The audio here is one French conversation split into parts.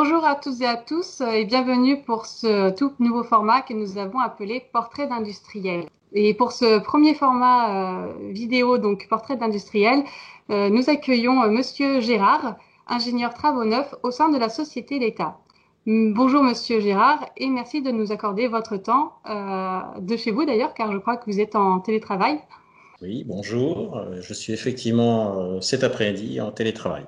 Bonjour à toutes et à tous et bienvenue pour ce tout nouveau format que nous avons appelé Portrait d'industriel. Et pour ce premier format vidéo, donc Portrait d'industriel, nous accueillons Monsieur Gérard, ingénieur travaux neufs au sein de la société l'État. Bonjour Monsieur Gérard et merci de nous accorder votre temps, de chez vous d'ailleurs, car je crois que vous êtes en télétravail. Oui, bonjour. Je suis effectivement cet après-midi en télétravail.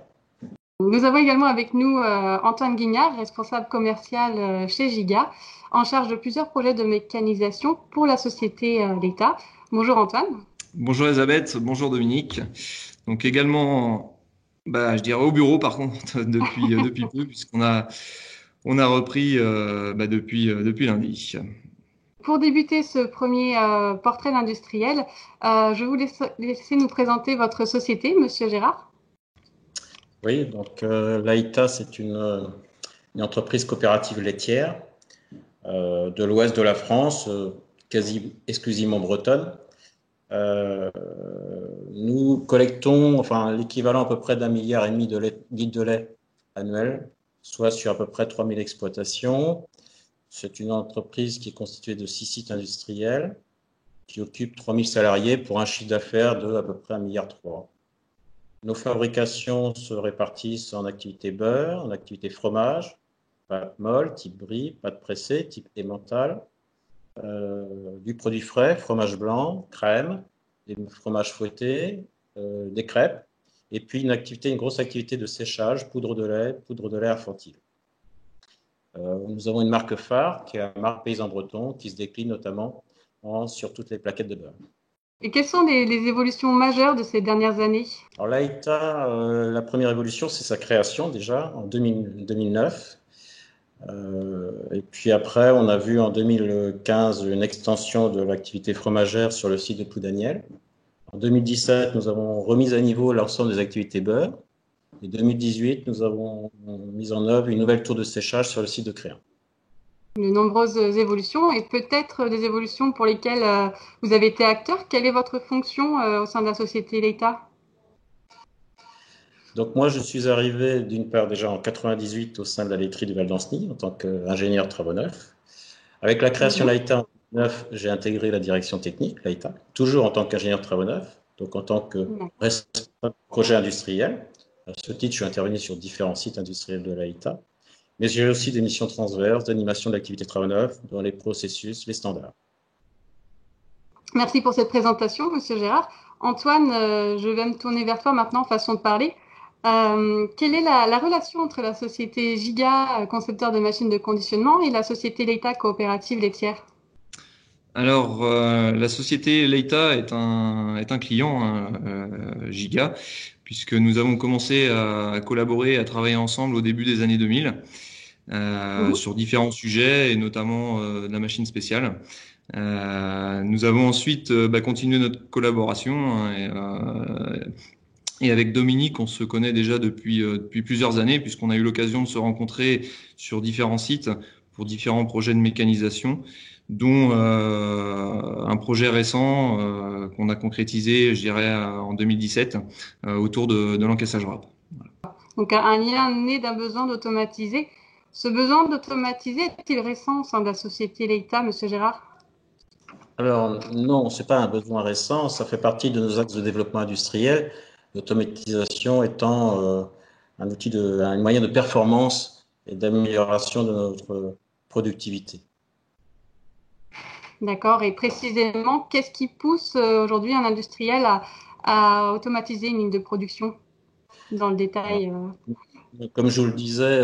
Nous avons également avec nous Antoine Guignard, responsable commercial chez Giga, en charge de plusieurs projets de mécanisation pour la société l'État. Bonjour Antoine. Bonjour Elisabeth, bonjour Dominique. Donc également, je dirais au bureau par contre depuis peu puisqu'on a repris depuis lundi. Pour débuter ce premier portrait d'industriel, je vous laisser nous présenter votre société, Monsieur Gérard. Oui, donc l'AITA, c'est une entreprise coopérative laitière de l'ouest de la France, quasi exclusivement bretonne. Nous collectons l'équivalent à peu près d'1,5 milliard de litres de lait annuel, soit sur à peu près 3000 exploitations. C'est une entreprise qui est constituée de 6 sites industriels, qui occupe 3000 salariés pour un chiffre d'affaires de à peu près 1,3 milliard. Nos fabrications se répartissent en activité beurre, en activité fromage, pâte molle, type brie, pâte pressée, type emmental, du produit frais, fromage blanc, crème, des fromages fouettés, des crêpes, et puis une grosse activité de séchage, poudre de lait infantile. Nous avons une marque phare qui est la marque Paysan Breton, qui se décline notamment sur toutes les plaquettes de beurre. Et quelles sont les évolutions majeures de ces dernières années? Alors l'AITA, la première évolution, c'est sa création déjà en 2009. Et puis après, on a vu en 2015 une extension de l'activité fromagère sur le site de Ploudaniel. En 2017, nous avons remis à niveau l'ensemble des activités beurre. Et 2018, nous avons mis en œuvre une nouvelle tour de séchage sur le site de Créan. De nombreuses évolutions et peut-être des évolutions pour lesquelles vous avez été acteur. Quelle est votre fonction au sein de la société l'État? Donc moi, je suis arrivé d'une part déjà en 98 au sein de la laiterie du Val d'Anceny en tant qu'ingénieur travaux neufs. Avec la création de l'AITA en 2009, j'ai intégré la direction technique, l'AITA, toujours en tant qu'ingénieur travaux neufs, donc en tant que responsable de projet industriel. À ce titre, je suis intervenu sur différents sites industriels de l'AITA. Mais j'ai aussi des missions transverses d'animation de l'activité travaux neufs dans les processus, les standards. Merci pour cette présentation, Monsieur Gérard. Antoine, je vais me tourner vers toi maintenant, façon de parler. Quelle est la relation entre la société Giga, concepteur de machines de conditionnement, et la société l'État, coopérative laitière? Alors, la société l'État est un client, Giga, puisque nous avons commencé à collaborer, à travailler ensemble au début des années 2000 sur différents sujets et notamment de la machine spéciale. Nous avons ensuite continué notre collaboration et avec Dominique, on se connaît déjà depuis plusieurs années puisqu'on a eu l'occasion de se rencontrer sur différents sites pour différents projets de mécanisation, dont un projet récent qu'on a concrétisé, je dirais, en 2017 autour de l'encaissage wrap. Voilà. Donc un lien né d'un besoin d'automatiser. Ce besoin d'automatiser est-il récent au sein de la société l'État, Monsieur Gérard? Alors non, ce n'est pas un besoin récent, ça fait partie de nos axes de développement industriel, l'automatisation étant un moyen de performance et d'amélioration de notre productivité. D'accord. Et précisément, qu'est-ce qui pousse aujourd'hui un industriel à automatiser une ligne de production dans le détail? Comme je vous le disais,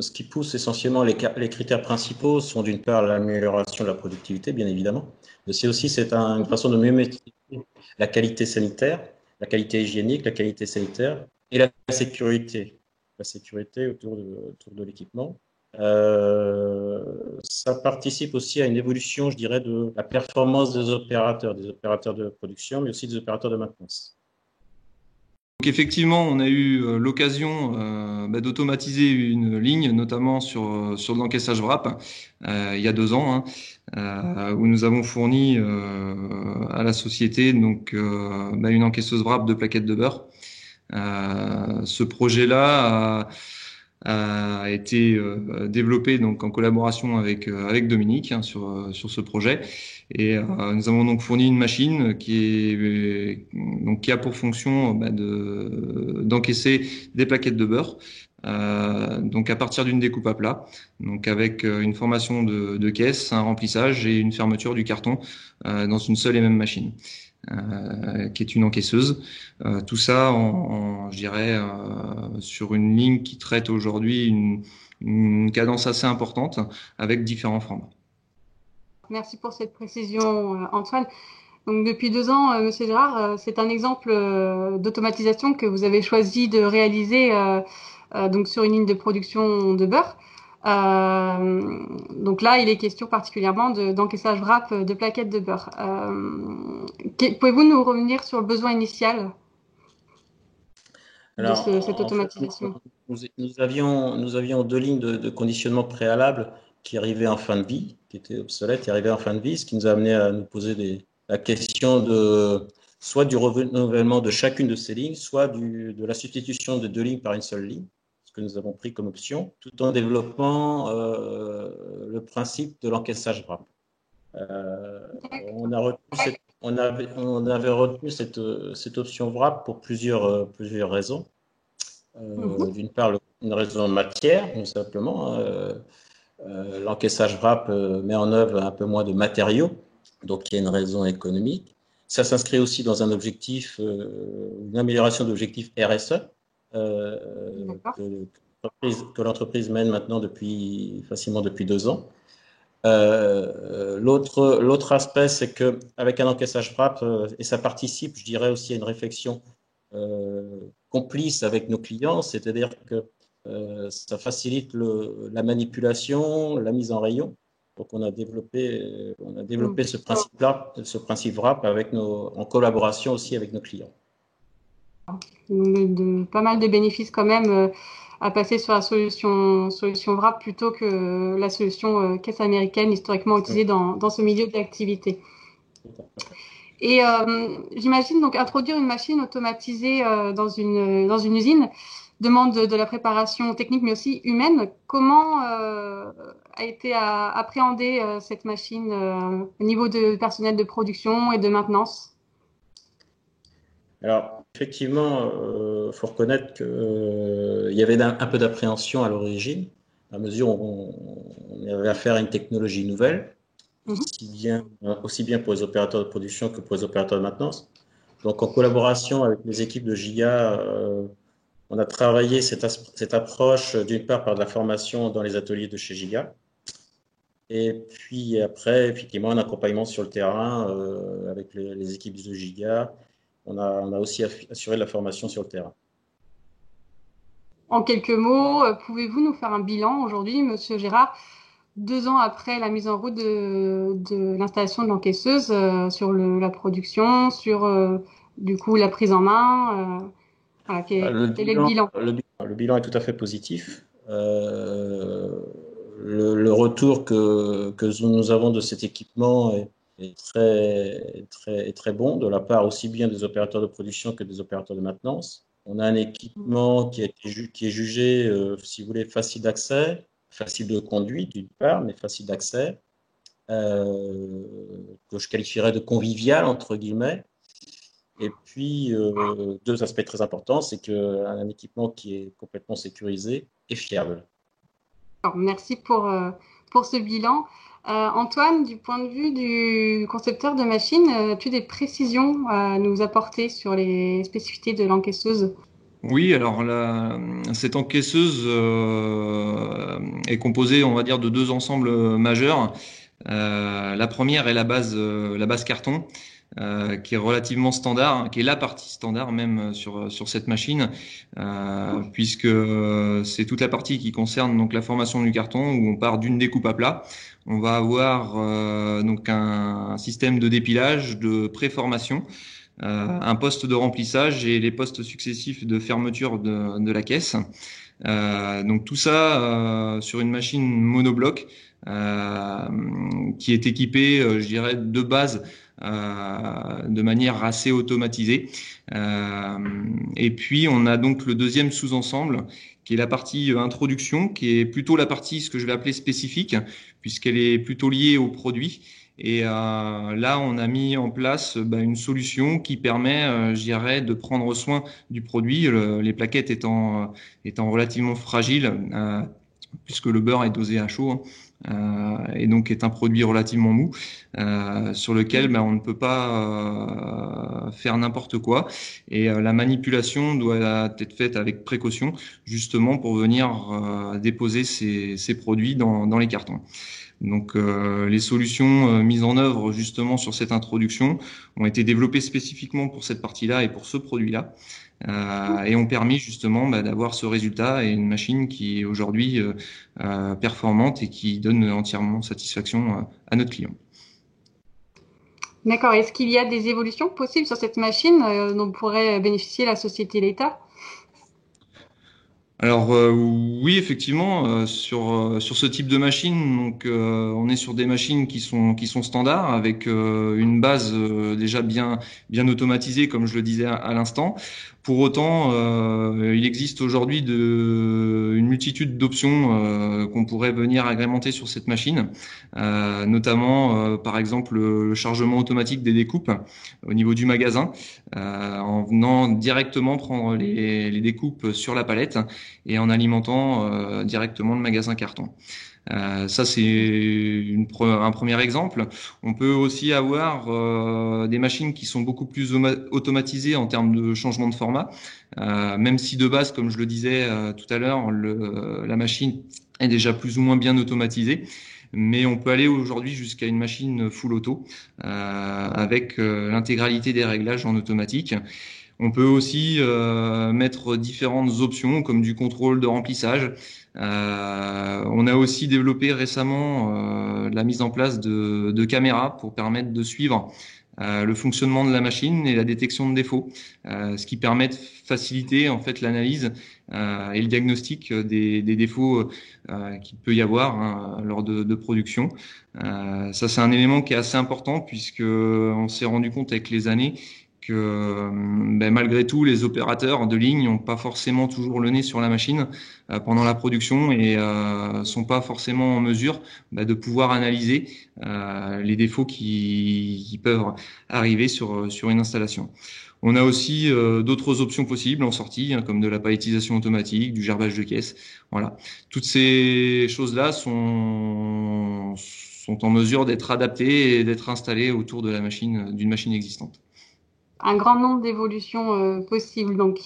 ce qui pousse essentiellement les critères principaux sont d'une part l'amélioration de la productivité, bien évidemment, mais c'est une façon de mieux maîtriser la qualité sanitaire, la qualité hygiénique, la qualité sanitaire et la sécurité autour de l'équipement. Ça participe aussi à une évolution, je dirais, de la performance des opérateurs de production, mais aussi des opérateurs de maintenance. Donc effectivement, on a eu l'occasion d'automatiser une ligne, notamment sur de l'encaissage wrap, il y a 2 ans, où nous avons fourni à la société donc une encaisseuse wrap de plaquettes de beurre. Ce projet-là a été développé donc en collaboration avec Dominique sur ce projet. Et nous avons donc fourni une machine qui a pour fonction d'encaisser des plaquettes de beurre. Donc à partir d'une découpe à plat, donc avec une formation de caisse, un remplissage et une fermeture du carton dans une seule et même machine. Qui est une encaisseuse. Tout ça, je dirais, sur une ligne qui traite aujourd'hui une cadence assez importante avec différents formats. Merci pour cette précision, Antoine. Donc, depuis 2 ans, Monsieur Gérard, c'est un exemple d'automatisation que vous avez choisi de réaliser donc sur une ligne de production de beurre. Donc là, il est question particulièrement d'encaissage wrap de plaquettes de beurre. Pouvez-vous nous revenir sur le besoin initial de cette automatisation? Nous avions 2 lignes de conditionnement préalable qui arrivaient en fin de vie, qui étaient obsolètes et arrivaient en fin de vie, ce qui nous a amené à nous poser la question soit du renouvellement de chacune de ces lignes, soit de la substitution de 2 lignes par une seule ligne, ce que nous avons pris comme option, tout en développant le principe de l'encaissage wrap. On avait retenu cette option wrap pour plusieurs raisons. D'une part, une raison de matière, tout simplement. L'encaissage wrap met en œuvre un peu moins de matériaux, donc il y a une raison économique. Ça s'inscrit aussi dans un objectif, une amélioration d'objectifs RSE que l'entreprise mène maintenant facilement depuis 2 ans. L'autre aspect, c'est qu'avec un encaissage wrap, et ça participe, je dirais, aussi à une réflexion complice avec nos clients, c'est-à-dire que ça facilite la manipulation, la mise en rayon. Donc, on a développé ce principe wrap en collaboration aussi avec nos clients. Pas mal de bénéfices quand même à passer sur la solution wrap plutôt que la solution caisse américaine historiquement utilisée dans ce milieu d'activité. Et j'imagine donc introduire une machine automatisée dans une usine demande de la préparation technique mais aussi humaine. Comment a été appréhendée cette machine au niveau de personnel de production et de maintenance? Alors, effectivement, faut reconnaître qu'il y avait un peu d'appréhension à l'origine, à mesure où on avait affaire à une technologie nouvelle, aussi bien pour les opérateurs de production que pour les opérateurs de maintenance. Donc, en collaboration avec les équipes de Giga, on a travaillé cette approche d'une part par de la formation dans les ateliers de chez Giga, et puis après, effectivement, un accompagnement sur le terrain avec les équipes de Giga. On a aussi assuré de la formation sur le terrain. En quelques mots, pouvez-vous nous faire un bilan aujourd'hui, Monsieur Gérard, 2 ans après la mise en route de l'installation de l'encaisseuse sur la production, sur du coup la prise en main voilà, quel est le bilan? Le bilan est tout à fait positif. Le retour que nous avons de cet équipement est très bon, de la part aussi bien des opérateurs de production que des opérateurs de maintenance. On a un équipement qui est jugé, si vous voulez, facile d'accès, facile de conduite d'une part, mais facile d'accès, que je qualifierais de convivial, entre guillemets. Et puis, 2 aspects très importants, c'est qu'un équipement qui est complètement sécurisé et fiable. Alors, merci pour ce bilan. Antoine, du point de vue du concepteur de machine, as-tu des précisions à nous apporter sur les spécificités de l'encaisseuse? Oui, alors cette encaisseuse est composée, on va dire, de 2 ensembles majeurs. La première est la base carton, qui est relativement standard, qui est la partie standard même sur cette machine, puisque c'est toute la partie qui concerne donc la formation du carton, où on part d'une découpe à plat. On va avoir donc un système de dépilage, de préformation, un poste de remplissage et les postes successifs de fermeture de la caisse. Donc tout ça sur une machine monobloc qui est équipée, je dirais, de base de manière assez automatisée. Et puis on a donc le deuxième sous-ensemble qui est la partie introduction, qui est plutôt la partie, ce que je vais appeler spécifique, puisqu'elle est plutôt liée au produit. Et là, on a mis en place une solution qui permet, je dirais, de prendre soin du produit, les plaquettes étant relativement fragiles, puisque le beurre est dosé à chaud, hein, et donc est un produit relativement mou, sur lequel on ne peut pas faire n'importe quoi. Et la manipulation doit être faite avec précaution, justement pour venir déposer ces produits dans les cartons. Donc les solutions mises en œuvre justement sur cette introduction ont été développées spécifiquement pour cette partie-là et pour ce produit-là, et ont permis justement d'avoir ce résultat et une machine qui est aujourd'hui performante et qui donne entièrement satisfaction à notre client. D'accord. Est-ce qu'il y a des évolutions possibles sur cette machine dont pourrait bénéficier la société Leita? Alors oui, effectivement, sur ce type de machine, donc on est sur des machines qui sont standards avec une base déjà bien automatisée, comme je le disais à l'instant. Pour autant, il existe aujourd'hui une multitude d'options qu'on pourrait venir agrémenter sur cette machine, notamment par exemple le chargement automatique des découpes au niveau du magasin, en venant directement prendre les découpes sur la palette et en alimentant directement le magasin carton. Ça, c'est un premier exemple. On peut aussi avoir des machines qui sont beaucoup plus automatisées en termes de changement de format, même si de base, comme je le disais tout à l'heure, la machine est déjà plus ou moins bien automatisée. Mais on peut aller aujourd'hui jusqu'à une machine full auto avec l'intégralité des réglages en automatique. On peut aussi mettre différentes options comme du contrôle de remplissage. On a aussi développé récemment la mise en place de caméras pour permettre de suivre le fonctionnement de la machine et la détection de défauts, ce qui permet de faciliter en fait l'analyse et le diagnostic des défauts qu'il peut y avoir lors de production. Ça, c'est un élément qui est assez important puisque on s'est rendu compte avec les années que malgré tout, les opérateurs de ligne n'ont pas forcément toujours le nez sur la machine pendant la production et sont pas forcément en mesure de pouvoir analyser les défauts qui peuvent arriver sur une installation. On a aussi d'autres options possibles en sortie, comme de la palettisation automatique, du gerbage de caisse. Voilà, toutes ces choses-là sont en mesure d'être adaptées et d'être installées autour de d'une machine existante. Un grand nombre d'évolutions possibles, donc.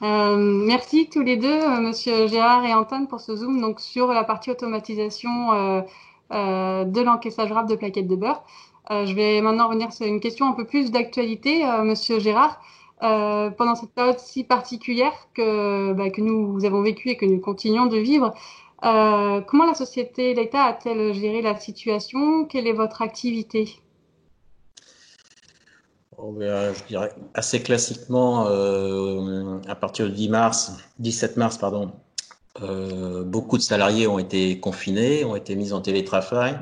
Merci tous les deux, Monsieur Gérard et Antoine, pour ce zoom donc sur la partie automatisation de l'encaissage rapide de plaquettes de beurre. Je vais maintenant revenir sur une question un peu plus d'actualité, Monsieur Gérard. Pendant cette période si particulière que nous avons vécue et que nous continuons de vivre, comment la société Leita a-t-elle géré la situation? Quelle est votre activité? Je dirais assez classiquement, à partir du 17 mars, beaucoup de salariés ont été confinés, ont été mis en télétravail.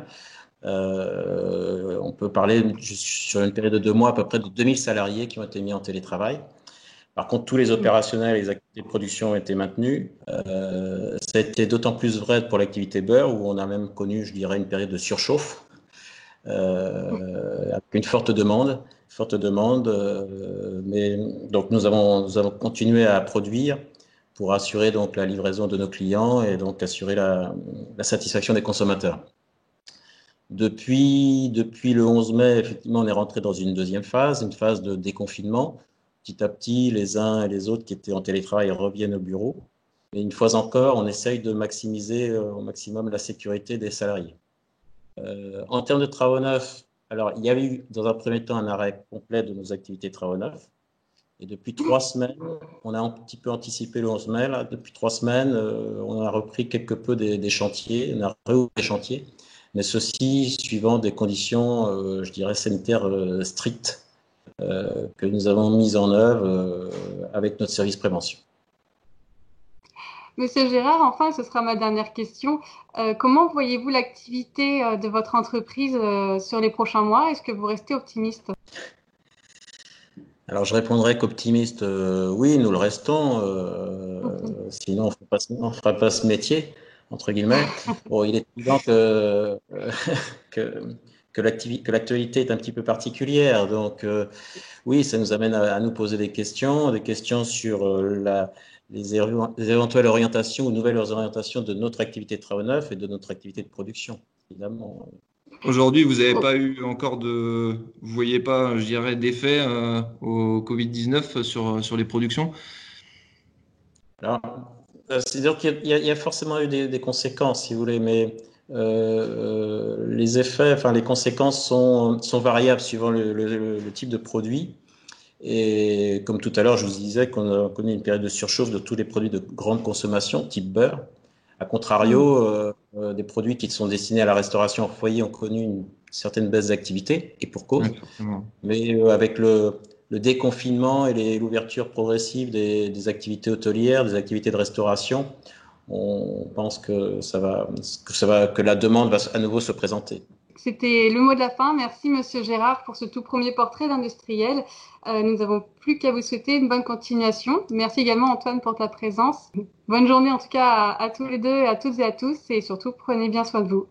On peut parler sur une période de 2 mois à peu près de 2000 salariés qui ont été mis en télétravail. Par contre, tous les opérationnels et les activités de production ont été maintenus. Ça a été d'autant plus vrai pour l'activité beurre où on a même connu, je dirais, une période de surchauffe avec une forte demande. Mais donc nous avons continué à produire pour assurer donc la livraison de nos clients et donc assurer la satisfaction des consommateurs. Depuis le 11 mai, effectivement, on est rentré dans une deuxième phase, une phase de déconfinement. Petit à petit, les uns et les autres qui étaient en télétravail reviennent au bureau. Et une fois encore, on essaye de maximiser au maximum la sécurité des salariés. En termes de travaux neufs, alors il y a eu dans un premier temps un arrêt complet de nos activités travaux neufs. Et depuis 3 semaines, on a un petit peu anticipé le 11 mai. Là. Depuis 3 semaines, on a repris quelque peu des chantiers, on a réouvert des chantiers, mais ceci suivant des conditions, je dirais, sanitaires strictes que nous avons mises en œuvre avec notre service prévention. Monsieur Gérard, enfin, ce sera ma dernière question. Comment voyez-vous l'activité de votre entreprise sur les prochains mois? Est-ce que vous restez optimiste? Alors, je répondrais qu'optimiste, oui, nous le restons. Sinon, on ferait pas ce métier, entre guillemets. Bon, il est évident que, que l'actualité est un petit peu particulière. Donc, oui, ça nous amène à nous poser des questions sur les éventuelles orientations ou nouvelles orientations de notre activité de travaux neufs et de notre activité de production, évidemment. Aujourd'hui, vous n'avez pas eu encore vous voyez pas, je dirais, d'effet au Covid-19 sur les productions? Alors, c'est-à-dire qu'il y a forcément eu des conséquences, si vous voulez, mais les effets, enfin les conséquences sont variables suivant le type de produit. Et comme tout à l'heure, je vous disais qu'on a connu une période de surchauffe de tous les produits de grande consommation, type beurre. A contrario, des produits qui sont destinés à la restauration au foyer ont connu une certaine baisse d'activité, et pour Oui, cause. forcément. Mais avec le déconfinement et l'ouverture progressive des activités hôtelières, des activités de restauration, on pense que la demande va à nouveau se présenter. C'était le mot de la fin. Merci, Monsieur Gérard, pour ce tout premier portrait d'industriel. Nous n'avons plus qu'à vous souhaiter une bonne continuation. Merci également, Antoine, pour ta présence. Bonne journée, en tout cas, à tous les deux, à toutes et à tous, et surtout, prenez bien soin de vous.